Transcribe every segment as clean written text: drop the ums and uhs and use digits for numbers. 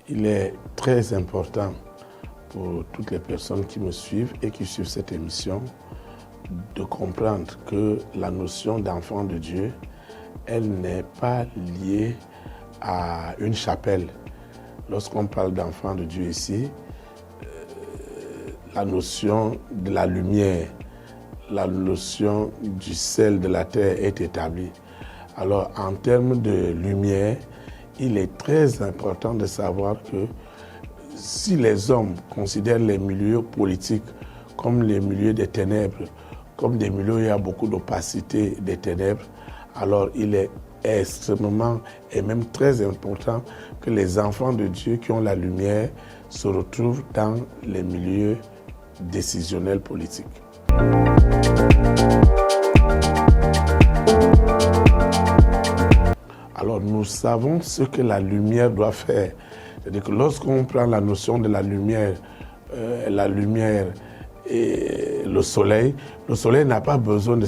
Il est très important pour toutes les personnes qui me suivent et qui suivent cette émission de comprendre que la notion d'enfant de Dieu, elle n'est pas liée à une chapelle. Lorsqu'on parle d'enfant de Dieu ici, la notion de la lumière, la notion du sel de la terre est établie. Alors, en termes de lumière, il est très important de savoir que si les hommes considèrent les milieux politiques comme les milieux des ténèbres, comme des milieux où il y a beaucoup d'opacité des ténèbres, alors il est extrêmement et même très important que les enfants de Dieu qui ont la lumière se retrouvent dans les milieux décisionnels politiques. Alors nous savons ce que la lumière doit faire. C'est-à-dire que lorsqu'on prend la notion de la lumière et le soleil n'a pas besoin de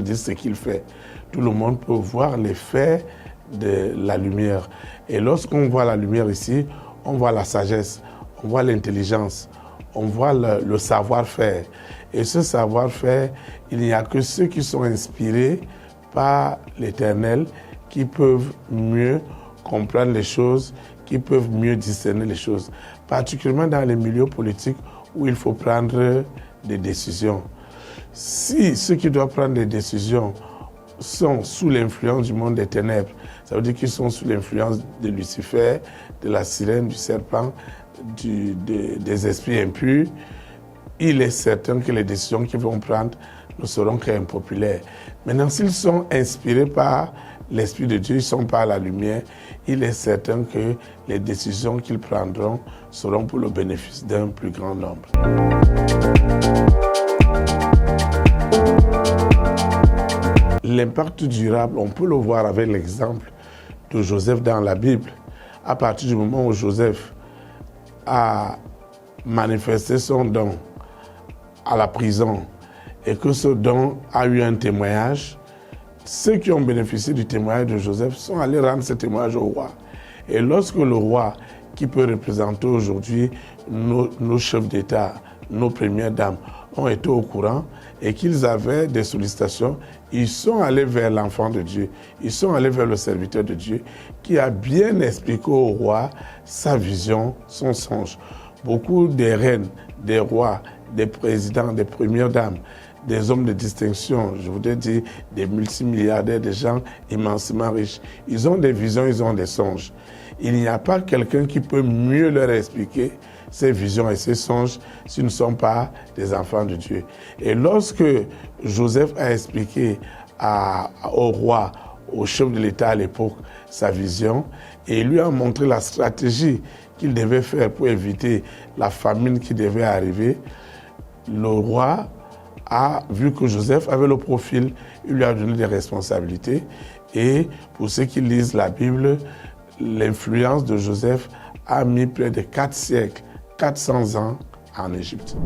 dire ce qu'il fait. Tout le monde peut voir l'effet de la lumière. Et lorsqu'on voit la lumière ici, on voit la sagesse, on voit l'intelligence, on voit le savoir-faire. Et ce savoir-faire, il n'y a que ceux qui sont inspirés par l'Éternel qui peuvent mieux comprendre les choses, qui peuvent mieux discerner les choses, particulièrement dans les milieux politiques où il faut prendre des décisions. Si ceux qui doivent prendre des décisions sont sous l'influence du monde des ténèbres, ça veut dire qu'ils sont sous l'influence de Lucifer, de la sirène, du serpent, des esprits impurs, il est certain que les décisions qu'ils vont prendre ne seront qu'impopulaires. Maintenant, s'ils sont inspirés par l'Esprit de Dieu, ils sont par la lumière, il est certain que les décisions qu'ils prendront seront pour le bénéfice d'un plus grand nombre. L'impact durable, on peut le voir avec l'exemple de Joseph dans la Bible. À partir du moment où Joseph a manifesté son don à la prison et que ce don a eu un témoignage, ceux qui ont bénéficié du témoignage de Joseph sont allés rendre ce témoignage au roi. Et lorsque le roi, qui peut représenter aujourd'hui nos chefs d'État, nos premières dames, ont été au courant et qu'ils avaient des sollicitations, ils sont allés vers l'enfant de Dieu, ils sont allés vers le serviteur de Dieu qui a bien expliqué au roi sa vision, son songe. Beaucoup des reines, des rois, des présidents, des premières dames, des hommes de distinction, je voudrais dire des multimilliardaires, des gens immensément riches, ils ont des visions, ils ont des songes. Il n'y a pas quelqu'un qui peut mieux leur expliquer ces visions et ces songes s'ils ne sont pas des enfants de Dieu. Et lorsque Joseph a expliqué au roi, au chef de l'État à l'époque, sa vision, et lui a montré la stratégie qu'il devait faire pour éviter la famine qui devait arriver, le roi a vu que Joseph avait le profil, il lui a donné des responsabilités. Et pour ceux qui lisent la Bible, l'influence de Joseph a mis près de 4 siècles, 400 ans en Égypte.